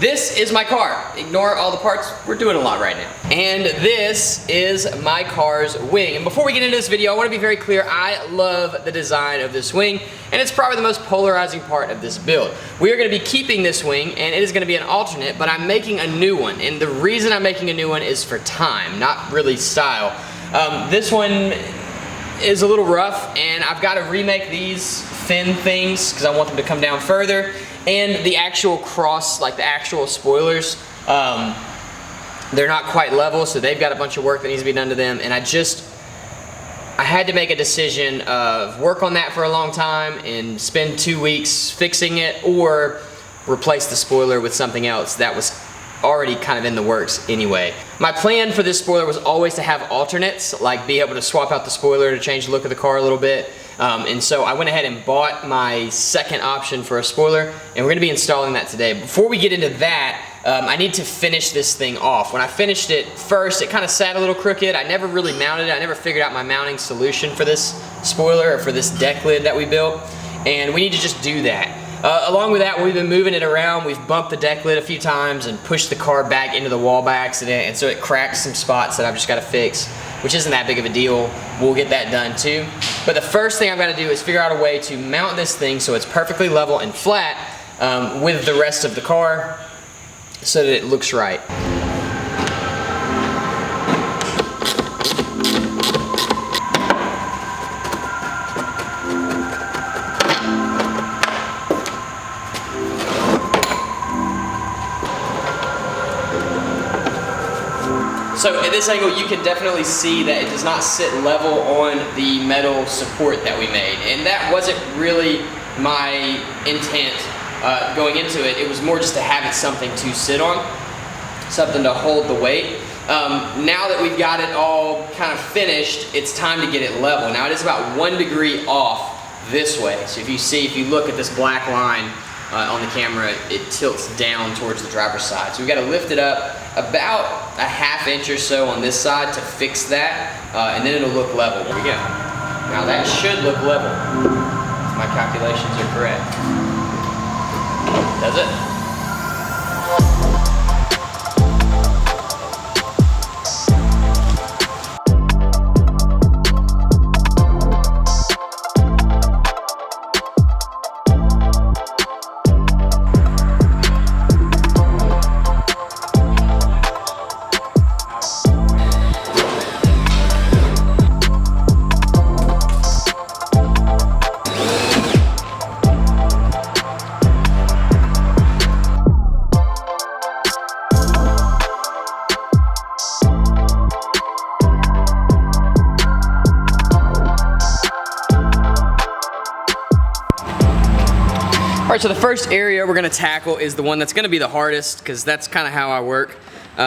This is my car. Ignore all the parts, we're doing a lot right now. And this is my car's wing. And before we get into this video, I wanna be very clear, I love the design of this wing, and it's probably the most polarizing part of this build. We are gonna be keeping this wing, and it is gonna be an alternate, but I'm making a new one. And the reason I'm making a new one is for time, not really style. This one is a little rough, and I've gotta remake these fin things, because I want them to come down further. And the actual cross, like the actual spoilers, they're not quite level, so they've got a bunch of work that needs to be done to them. And I had to make a decision of work on that for a long time and spend 2 weeks fixing it, or replace the spoiler with something else that was already kind of in the works anyway. My plan for this spoiler was always to have alternates, like be able to swap out the spoiler to change the look of the car a little bit. And so I went ahead and bought my second option for a spoiler, and we're gonna be installing that today. Before we get into that, I need to finish this thing off. When I finished it first, it kind of sat a little crooked. I never really mounted it. I never figured out my mounting solution for this spoiler, or for this deck lid that we built, and we need to just do that. Along with that, we've been moving it around. We've bumped the deck lid a few times and pushed the car back into the wall by accident, and so it cracked some spots that I've just gotta fix, which isn't that big of a deal. We'll get that done too. But the first thing I've gotta do is figure out a way to mount this thing so it's perfectly level and flat with the rest of the car so that it looks right. So at this angle, you can definitely see that it does not sit level on the metal support that we made. And that wasn't really my intent going into it. It was more just to have it something to sit on, something to hold the weight. Now that we've got it all kind of finished, it's time to get it level. Now it is about 1 degree off this way. So if you look at this black line on the camera, it tilts down towards the driver's side. So we've got to lift it up about a ½ inch or so on this side to fix that, and then it'll look level. There we go. Now that should look level, if my calculations are correct. Does it? All right, so the first area we're gonna tackle is the one that's gonna be the hardest, because that's kind of how I work.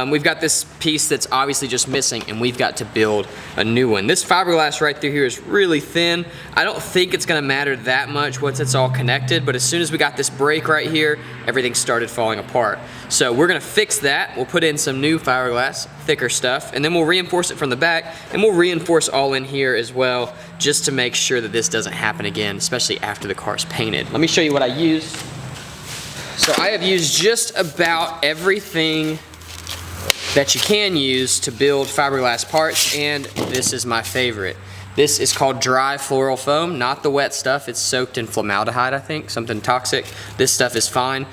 We've got this piece that's obviously just missing, and we've got to build a new one. This fiberglass right through here is really thin. I don't think it's gonna matter that much once it's all connected, but as soon as we got this break right here, everything started falling apart. So we're gonna fix that. We'll put in some new fiberglass, thicker stuff, and then we'll reinforce it from the back, and we'll reinforce all in here as well, just to make sure that this doesn't happen again, especially after the car's painted. Let me show you what I used. So I have used just about everything that you can use to build fiberglass parts, and this is my favorite. This is called dry floral foam, not the wet stuff. It's soaked in formaldehyde, I think, something toxic. This stuff is fine.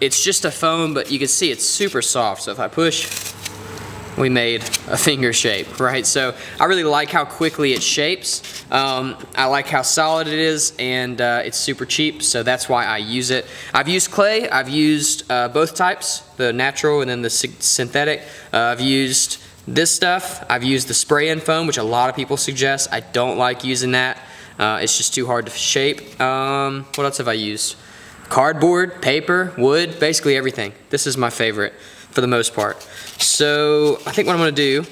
It's just a foam, but you can see it's super soft. So if I push, we made a finger shape, right? So I really like how quickly it shapes. I like how solid it is, and it's super cheap, so that's why I use it. I've used clay, I've used both types, the natural and then the synthetic. I've used this stuff, I've used the spray-in foam, which a lot of people suggest. I don't like using that. It's just too hard to shape. What else have I used? Cardboard, paper, wood, basically everything. This is my favorite for the most part. So I think what I'm gonna do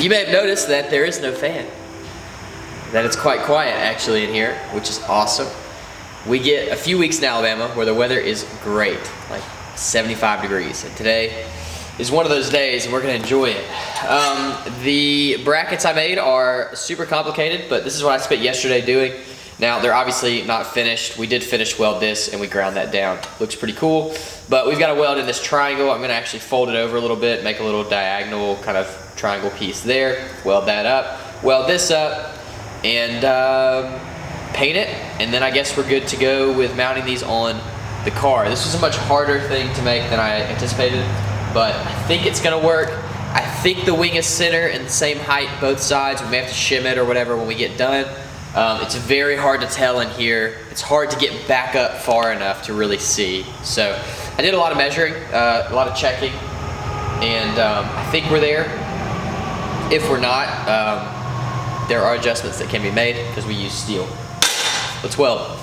You may have noticed that there is no fan. That it's quite quiet actually in here, which is awesome. We get a few weeks in Alabama where the weather is great, like 75 degrees. And today is one of those days and we're gonna enjoy it. The brackets I made are super complicated, but this is what I spent yesterday doing. Now, they're obviously not finished. We did finish weld this and we ground that down. Looks pretty cool, but we've got to weld in this triangle. I'm gonna actually fold it over a little bit, make a little diagonal kind of triangle piece there, weld that up, weld this up, and paint it. And then I guess we're good to go with mounting these on the car. This was a much harder thing to make than I anticipated, but I think it's gonna work. I think the wing is center and the same height both sides. We may have to shim it or whatever when we get done. It's very hard to tell in here. It's hard to get back up far enough to really see. So I did a lot of measuring, a lot of checking, and I think we're there. If we're not, there are adjustments that can be made because we use steel. Let's weld.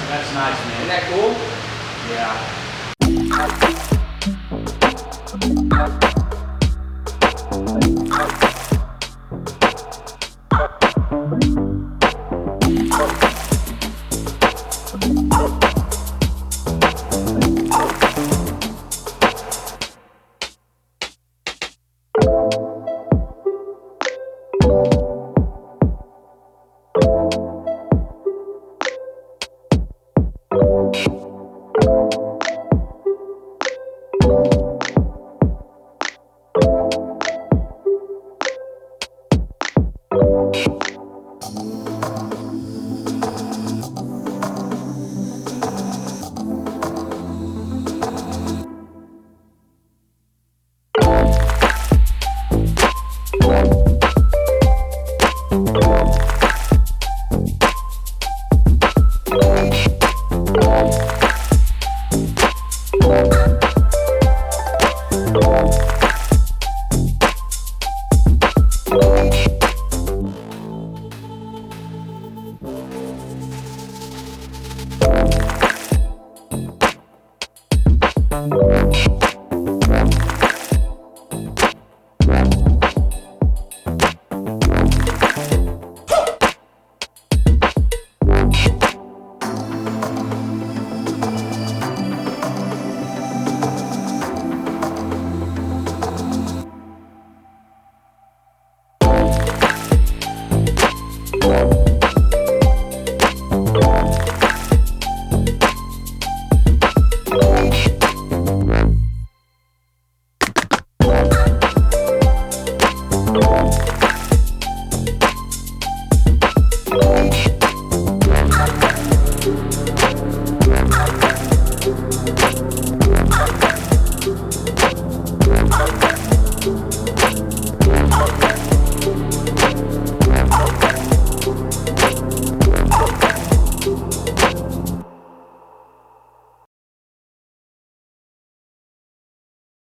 That's nice, man. Isn't that cool?